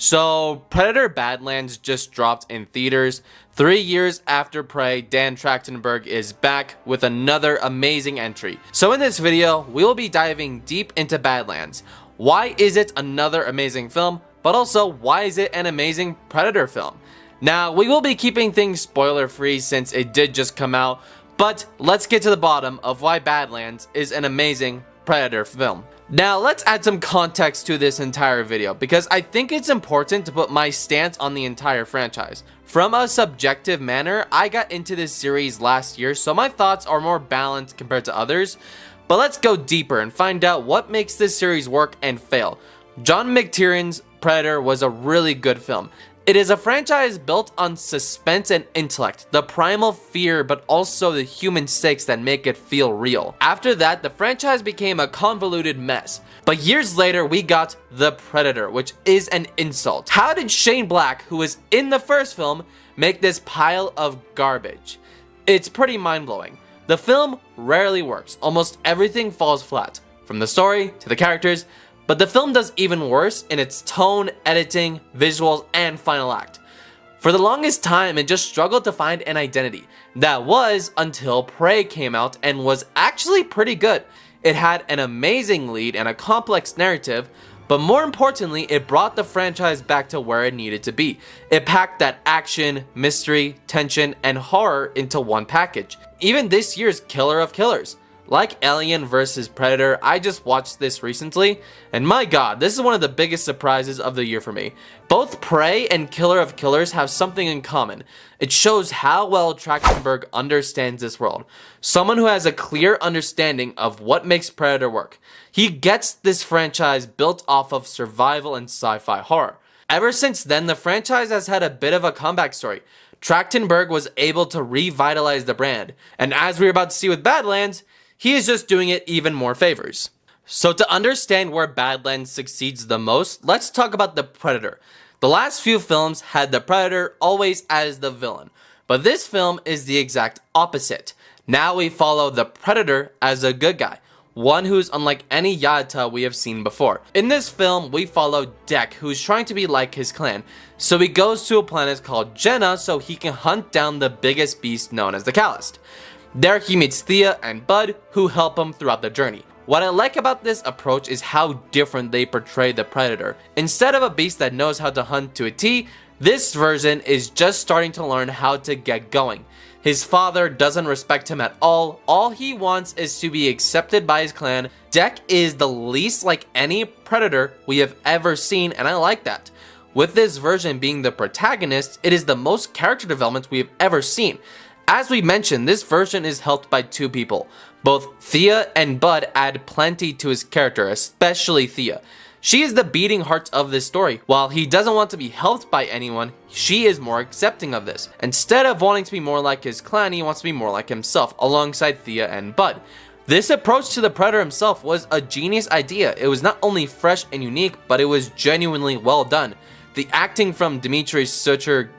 So, Predator Badlands just dropped in theaters. 3 years after Prey, Dan Trachtenberg is back with another amazing entry. So in this video, we will be diving deep into Badlands. Why is it another amazing film? But also, why is it an amazing Predator film? Now, we will be keeping things spoiler free since it did just come out, but let's get to the bottom of why Badlands is an amazing Predator film. Now, let's add some context to this entire video because I think it's important to put my stance on the entire franchise. From a subjective manner, I got into this series last year, so my thoughts are more balanced compared to others. But let's go deeper and find out what makes this series work and fail. John McTiernan's Predator was a really good film. It is a franchise built on suspense and intellect, the primal fear but also the human stakes that make it feel real. After that, the franchise became a convoluted mess. But years later, we got The Predator, which is an insult. How did Shane Black, who was in the first film, make this pile of garbage? It's pretty mind-blowing. The film rarely works. Almost everything falls flat, from the story to the characters. But the film does even worse in its tone, editing, visuals, and final act. For the longest time, it just struggled to find an identity. That was until Prey came out and was actually pretty good. It had an amazing lead and a complex narrative, but more importantly, it brought the franchise back to where it needed to be. It packed that action, mystery, tension, and horror into one package. Even this year's Killer of Killers. Like Alien vs. Predator, I just watched this recently, and my god, this is one of the biggest surprises of the year for me. Both Prey and Killer of Killers have something in common. It shows how well Trachtenberg understands this world. Someone who has a clear understanding of what makes Predator work. He gets this franchise built off of survival and sci-fi horror. Ever since then, the franchise has had a bit of a comeback story. Trachtenberg was able to revitalize the brand, and as we're about to see with Badlands, he is just doing it even more favors. So to understand where Badlands succeeds the most, let's talk about the Predator. The last few films had the Predator always as the villain, but this film is the exact opposite. Now we follow the Predator as a good guy, one who's unlike any Yata we have seen before. In this film, we follow Dek, who's trying to be like his clan, so he goes to a planet called Jenna so he can hunt down the biggest beast known as the Calist. There he meets Thea and Bud, who help him throughout the journey. What I like about this approach is how different they portray the Predator. Instead of a beast that knows how to hunt to a T, this version is just starting to learn how to get going. His father doesn't respect him at all he wants is to be accepted by his clan. Dek is the least like any Predator we have ever seen, and I like that. With this version being the protagonist, it is the most character development we have ever seen. As we mentioned, this version is helped by two people. Both Thea and Bud add plenty to his character, especially Thea. She is the beating heart of this story. While he doesn't want to be helped by anyone, she is more accepting of this. Instead of wanting to be more like his clan, he wants to be more like himself, alongside Thea and Bud. This approach to the Predator himself was a genius idea. It was not only fresh and unique, but it was genuinely well done. The acting from Dmitry Sucher,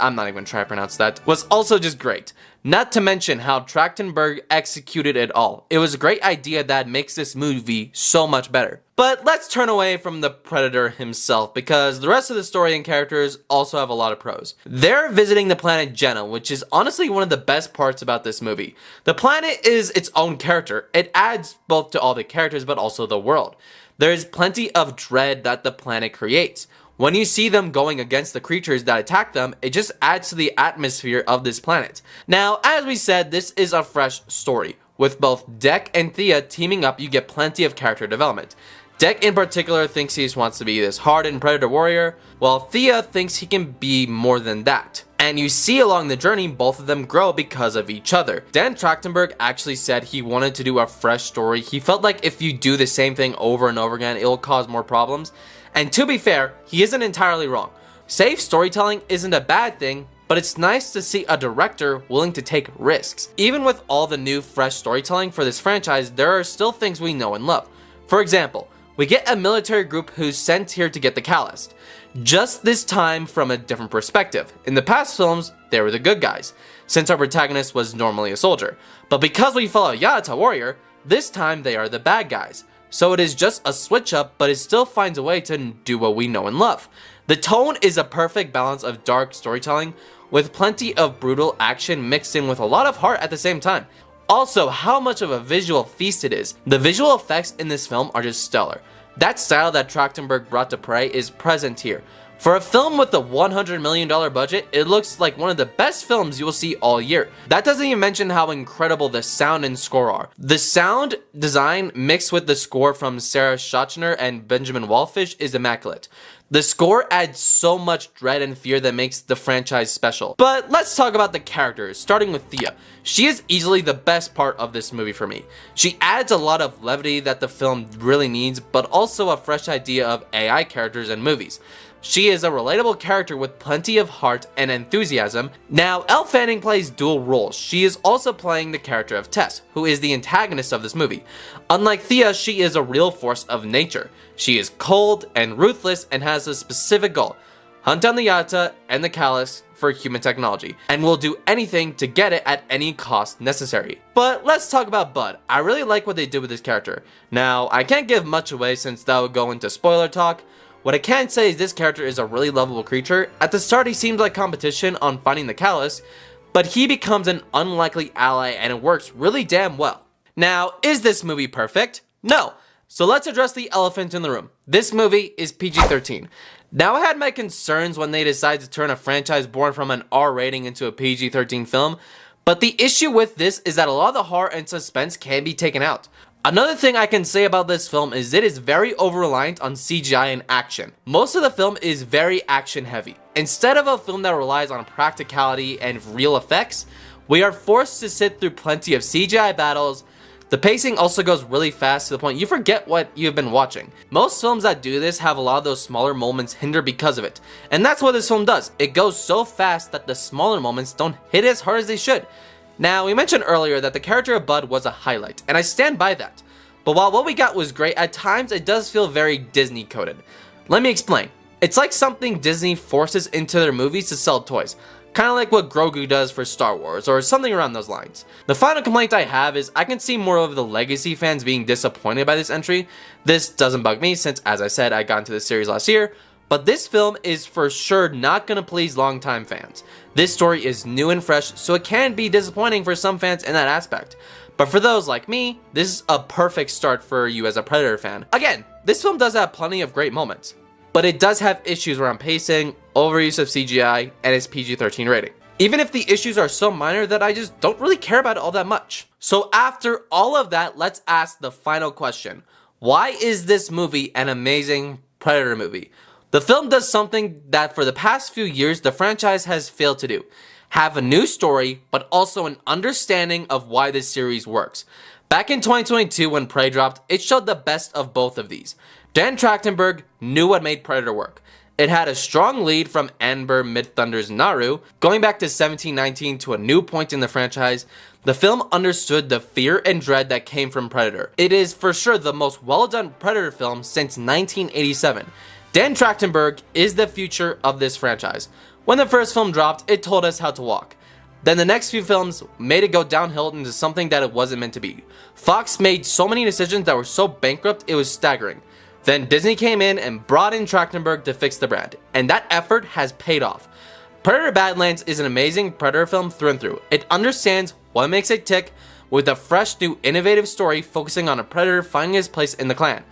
I'm not even trying to pronounce that, was also just great. Not to mention how Trachtenberg executed it all. It was a great idea that makes this movie so much better. But let's turn away from the Predator himself because the rest of the story and characters also have a lot of pros. They're visiting the planet Jenna, which is honestly one of the best parts about this movie. The planet is its own character. It adds both to all the characters but also the world. There is plenty of dread that the planet creates. When you see them going against the creatures that attack them, it just adds to the atmosphere of this planet. Now, as we said, this is a fresh story. With both Dek and Thea teaming up, you get plenty of character development. Dek in particular thinks he just wants to be this hardened Predator warrior, while Thea thinks he can be more than that. And you see along the journey, both of them grow because of each other. Dan Trachtenberg actually said he wanted to do a fresh story. He felt like if you do the same thing over and over again, it will cause more problems. And to be fair, he isn't entirely wrong. Safe storytelling isn't a bad thing, but it's nice to see a director willing to take risks. Even with all the new fresh storytelling for this franchise, there are still things we know and love. For example, we get a military group who's sent here to get the Calist. Just this time from a different perspective. In the past films, they were the good guys, since our protagonist was normally a soldier. But because we follow Yata warrior, this time they are the bad guys. So it is just a switch up, but it still finds a way to do what we know and love. The tone is a perfect balance of dark storytelling with plenty of brutal action mixed in with a lot of heart at the same time. Also, how much of a visual feast it is. The visual effects in this film are just stellar. That style that Trachtenberg brought to Prey is present here. For a film with a $100 million budget, it looks like one of the best films you will see all year. That doesn't even mention how incredible the sound and score are. The sound design mixed with the score from Sarah Schachner and Benjamin Wallfisch is immaculate. The score adds so much dread and fear that makes the franchise special. But let's talk about the characters, starting with Thea. She is easily the best part of this movie for me. She adds a lot of levity that the film really needs, but also a fresh idea of AI characters in movies. She is a relatable character with plenty of heart and enthusiasm. Now, Elle Fanning plays dual roles. She is also playing the character of Tess, who is the antagonist of this movie. Unlike Thea, she is a real force of nature. She is cold and ruthless and has a specific goal: hunt down the Yatta and the Callus for human technology, and will do anything to get it at any cost necessary. But let's talk about Bud. I really like what they did with this character. Now, I can't give much away since that would go into spoiler talk. What I can say is this character is a really lovable creature. At the start he seems like competition on finding the Callus, but he becomes an unlikely ally and it works really damn well. Now, is this movie perfect? No. So let's address the elephant in the room. This movie is PG-13. Now, I had my concerns when they decided to turn a franchise born from an R rating into a PG-13 film, but the issue with this is that a lot of the horror and suspense can be taken out. Another thing I can say about this film is it is very over-reliant on CGI and action. Most of the film is very action-heavy. Instead of a film that relies on practicality and real effects, we are forced to sit through plenty of CGI battles. The pacing also goes really fast to the point you forget what you've been watching. Most films that do this have a lot of those smaller moments hinder because of it. And that's what this film does. It goes so fast that the smaller moments don't hit as hard as they should. Now, we mentioned earlier that the character of Bud was a highlight, and I stand by that. But while what we got was great, at times it does feel very Disney coded. Let me explain. It's like something Disney forces into their movies to sell toys. Kind of like what Grogu does for Star Wars, or something around those lines. The final complaint I have is I can see more of the legacy fans being disappointed by this entry. This doesn't bug me since, as I said, I got into this series last year. But this film is for sure not gonna please longtime fans. This story is new and fresh, so it can be disappointing for some fans in that aspect. But for those like me, this is a perfect start for you as a Predator fan. Again, this film does have plenty of great moments, but it does have issues around pacing, overuse of CGI, and its PG-13 rating. Even if the issues are so minor that I just don't really care about it all that much. So after all of that, let's ask the final question. Why is this movie an amazing Predator movie? The film does something that for the past few years the franchise has failed to do. Have a new story, but also an understanding of why this series works. Back in 2022 when Prey dropped, it showed the best of both of these. Dan Trachtenberg knew what made Predator work. It had a strong lead from Amber Midthunder's Naru. Going back to 1719 to a new point in the franchise, the film understood the fear and dread that came from Predator. It is for sure the most well-done Predator film since 1987. Dan Trachtenberg is the future of this franchise. When the first film dropped, it told us how to walk. Then the next few films made it go downhill into something that it wasn't meant to be. Fox made so many decisions that were so bankrupt it was staggering. Then Disney came in and brought in Trachtenberg to fix the brand, and that effort has paid off. Predator Badlands is an amazing Predator film through and through. It understands what makes it tick with a fresh, new, innovative story focusing on a Predator finding his place in the clan.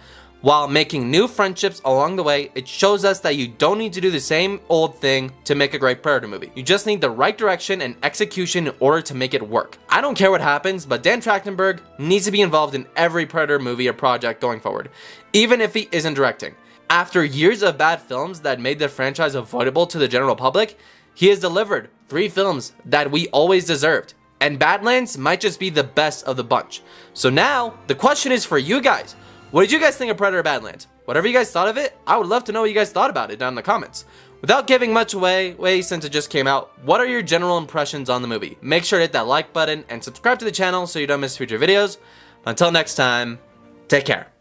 While making new friendships along the way, it shows us that you don't need to do the same old thing to make a great Predator movie. You just need the right direction and execution in order to make it work. I don't care what happens, but Dan Trachtenberg needs to be involved in every Predator movie or project going forward, even if he isn't directing. After years of bad films that made the franchise avoidable to the general public, he has delivered 3 films that we always deserved. And Badlands might just be the best of the bunch. So now, the question is for you guys. What did you guys think of Predator Badlands? Whatever you guys thought of it, I would love to know what you guys thought about it down in the comments. Without giving much away since it just came out, what are your general impressions on the movie? Make sure to hit that like button and subscribe to the channel so you don't miss future videos. Until next time, take care.